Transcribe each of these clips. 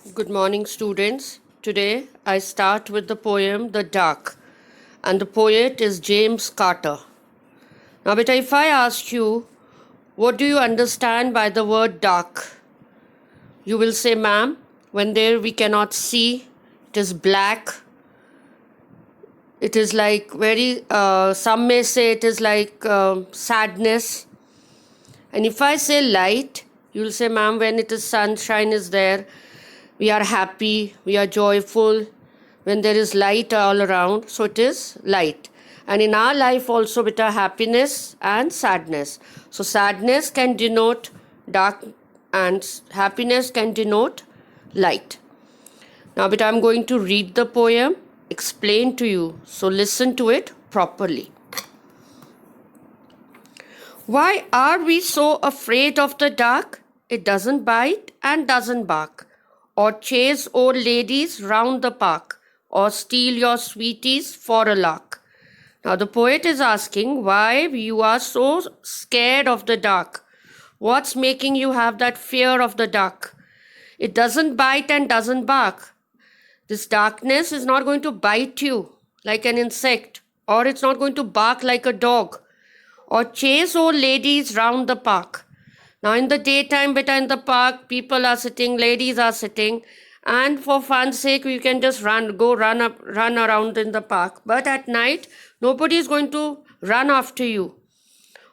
Good morning, students. Today I start with the poem The Dark, and the poet is James Carter. Now, beta, if I ask you, what do you understand by the word dark? You will say, ma'am, when there we cannot see, it is black. It is like some may say it is like sadness. And if I say light, you will say, ma'am, when it is sunshine is there, we are happy, we are joyful, when there is light all around, so it is light. And in our life also, with our happiness and sadness. So sadness can denote dark and happiness can denote light. Now, but I'm going to read the poem, explain to you, so listen to it properly. Why are we so afraid of the dark? It doesn't bite and doesn't bark, or chase old ladies round the park, or steal your sweeties for a lark. Now the poet is asking why you are so scared of the dark. What's making you have that fear of the dark? It doesn't bite and doesn't bark. This darkness is not going to bite you like an insect, or it's not going to bark like a dog, or chase old ladies round the park. Now in the daytime, beta, in the park, people are sitting, ladies are sitting, and for fun's sake, you can just run around in the park. But at night, nobody is going to run after you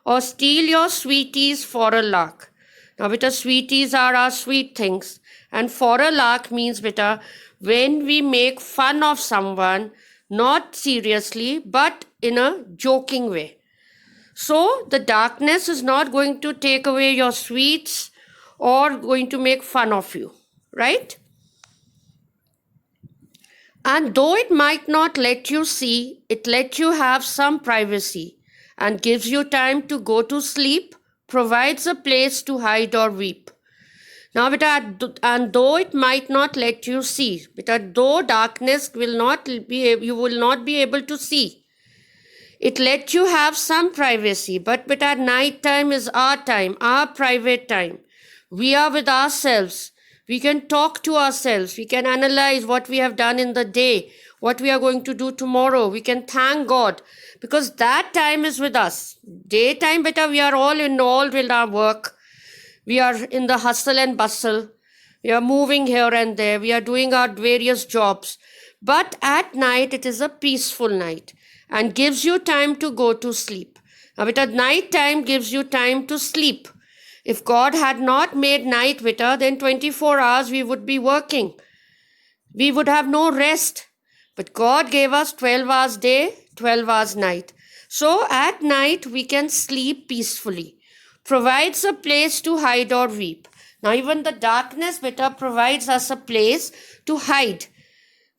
or steal your sweeties for a lark. Now, beta, sweeties are our sweet things, and for a lark means, beta, when we make fun of someone, not seriously, but in a joking way. So the darkness is not going to take away your sweets or going to make fun of you, right? And though it might not let you see, it lets you have some privacy and gives you time to go to sleep, provides a place to hide or weep. Now, beta, and though it might not let you see, beta, though darkness will not be, you will not be able to see. It lets you have some privacy, but at night time is our time, our private time. We are with ourselves. We can talk to ourselves. We can analyze what we have done in the day, what we are going to do tomorrow. We can thank God because that time is with us. Daytime, beta, we are all involved in our work. We are in the hustle and bustle. We are moving here and there. We are doing our various jobs. But at night, it is a peaceful night and gives you time to go to sleep. Now, Vita, night time gives you time to sleep. If God had not made night, Vita, then 24 hours we would be working. We would have no rest. But God gave us 12 hours day, 12 hours night. So at night we can sleep peacefully. Provides a place to hide or weep. Now even the darkness, Vita, provides us a place to hide.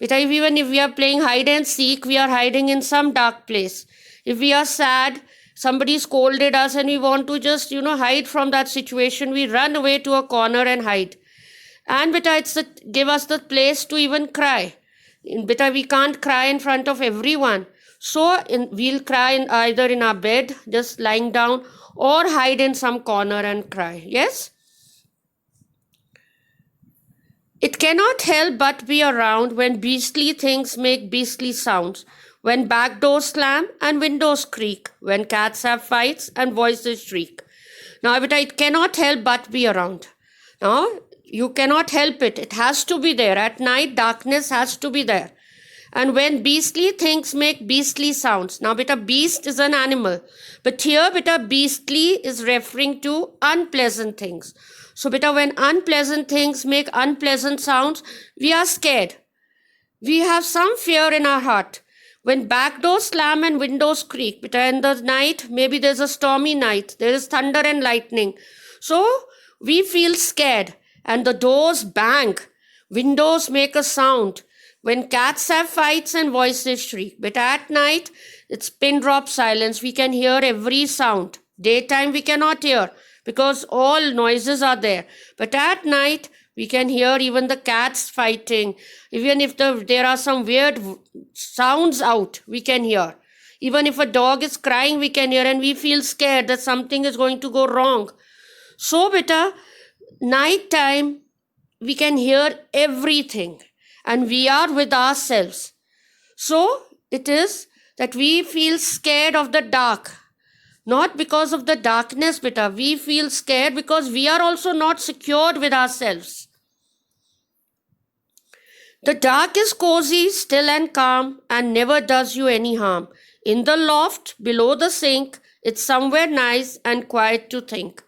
Even if we are playing hide and seek, we are hiding in some dark place. If we are sad, somebody scolded us and we want to just, hide from that situation, we run away to a corner and hide. And give us the place to even cry. We can't cry in front of everyone. So we'll cry either in our bed, just lying down, or hide in some corner and cry. Yes? It cannot help but be around when beastly things make beastly sounds, when back doors slam and windows creak, when cats have fights and voices shriek. Now, it cannot help but be around. Now, you cannot help it. It has to be there. At night, darkness has to be there. And when beastly things make beastly sounds. Now, beast is an animal. But here, beastly is referring to unpleasant things. So, when unpleasant things make unpleasant sounds, we are scared. We have some fear in our heart. When back doors slam and windows creak, in the night, maybe there's a stormy night, there is thunder and lightning. So, we feel scared and the doors bang, windows make a sound. When cats have fights and voices shriek. But at night, it's pin drop silence. We can hear every sound. Daytime, we cannot hear because all noises are there. But at night, we can hear even the cats fighting. Even if there are some weird sounds out, we can hear. Even if a dog is crying, we can hear and we feel scared that something is going to go wrong. So, night time we can hear everything, and we are with ourselves. So it is that we feel scared of the dark, not because of the darkness, beta. We feel scared because we are also not secured with ourselves. The dark is cozy, still and calm, and never does you any harm. In the loft, below the sink, it's somewhere nice and quiet to think.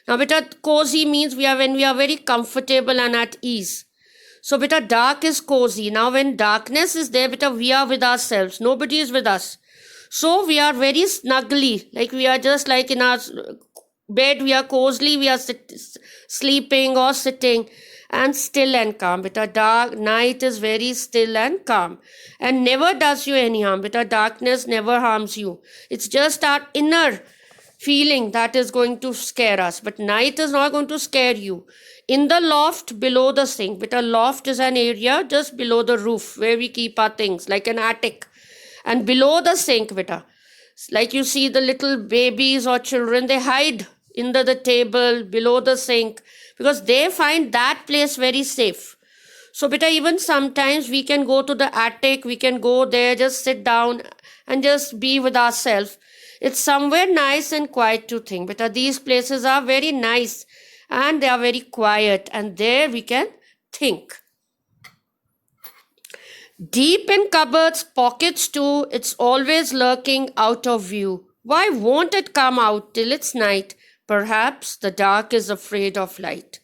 Now, beta, cozy means when we are very comfortable and at ease. So, beta, dark is cozy. Now, when darkness is there, beta, we are with ourselves. Nobody is with us. So, we are very snuggly. Like we are just like in our bed, we are cozily, we are sleeping or sitting, and still and calm. Beta, dark night is very still and calm and never does you any harm. Beta, darkness never harms you. It's just our inner feeling that is going to scare us, but night is not going to scare you. In the loft below the sink, beta, loft is an area just below the roof where we keep our things, like an attic. And below the sink, beta, like you see the little babies or children, they hide under the table below the sink because they find that place very safe. So beta, even sometimes we can go to the attic, we can go there, just sit down and just be with ourselves. It's somewhere nice and quiet to think. Beta, these places are very nice and they are very quiet, and there we can think. Deep in cupboards, pockets too, it's always lurking out of view. Why won't it come out till it's night? Perhaps the dark is afraid of light.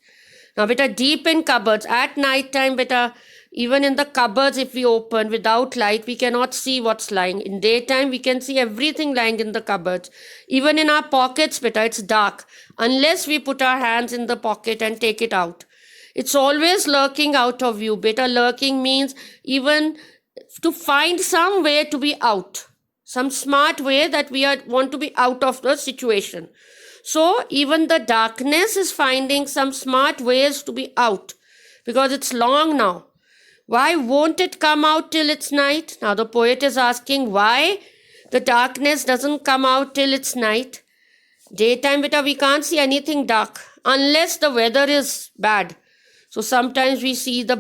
Now, beta, deep in cupboards, at night time, beta, even in the cupboards, if we open without light, we cannot see what's lying. In daytime, we can see everything lying in the cupboards. Even in our pockets, beta, it's dark, unless we put our hands in the pocket and take it out. It's always lurking out of view. Beta, lurking means even to find some way to be out, some smart way that we want to be out of the situation. So even the darkness is finding some smart ways to be out because it's long now. Why won't it come out till it's night? Now the poet is asking why the darkness doesn't come out till it's night. Daytime, beta, we can't see anything dark unless the weather is bad. So sometimes we see the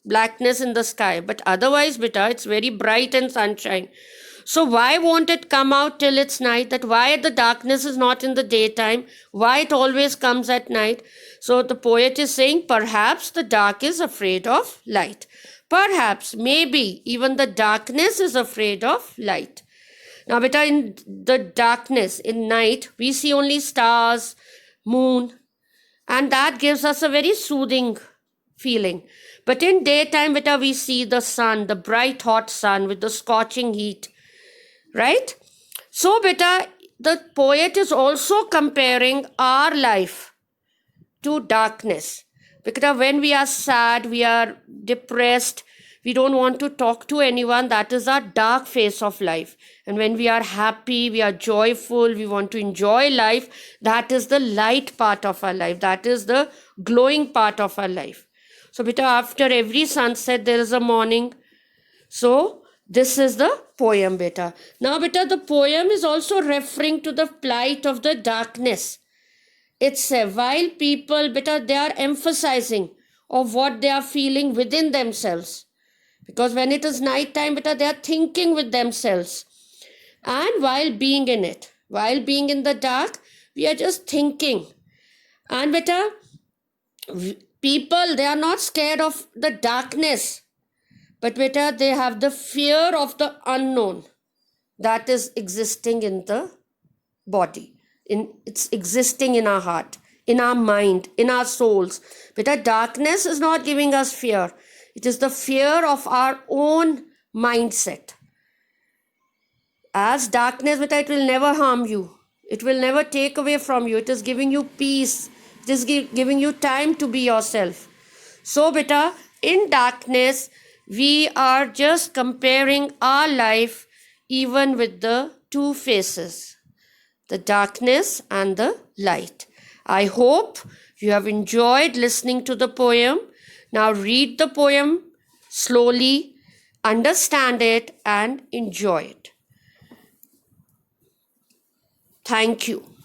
blackness in the sky, but otherwise, beta, it's very bright and sunshine. So why won't it come out till it's night? That why the darkness is not in the daytime? Why it always comes at night? So the poet is saying perhaps the dark is afraid of light. Perhaps, maybe, even the darkness is afraid of light. Now, beta, in the darkness, in night, we see only stars, moon, and that gives us a very soothing feeling. But in daytime, beta, we see the sun, the bright hot sun with the scorching heat. Right? So, beta, the poet is also comparing our life to darkness. Because when we are sad, we are depressed, we don't want to talk to anyone, that is our dark phase of life. And when we are happy, we are joyful, we want to enjoy life, that is the light part of our life. That is the glowing part of our life. So, beta, after every sunset, there is a morning. So, this is the poem, beta. Now, beta, the poem is also referring to the plight of the darkness. It's while people, beta, they are emphasizing of what they are feeling within themselves. Because when it is night time, beta, they are thinking with themselves. And while being in it, while being in the dark, we are just thinking. And beta, people, they are not scared of the darkness. But beta, they have the fear of the unknown that is existing in the body. It's existing in our heart, in our mind, in our souls. Beta, darkness is not giving us fear. It is the fear of our own mindset. As darkness, beta, it will never harm you. It will never take away from you. It is giving you peace. It is giving you time to be yourself. So, beta, in darkness, we are just comparing our life even with the two faces, the darkness and the light. I hope you have enjoyed listening to the poem. Now read the poem slowly, understand it, and enjoy it. Thank you.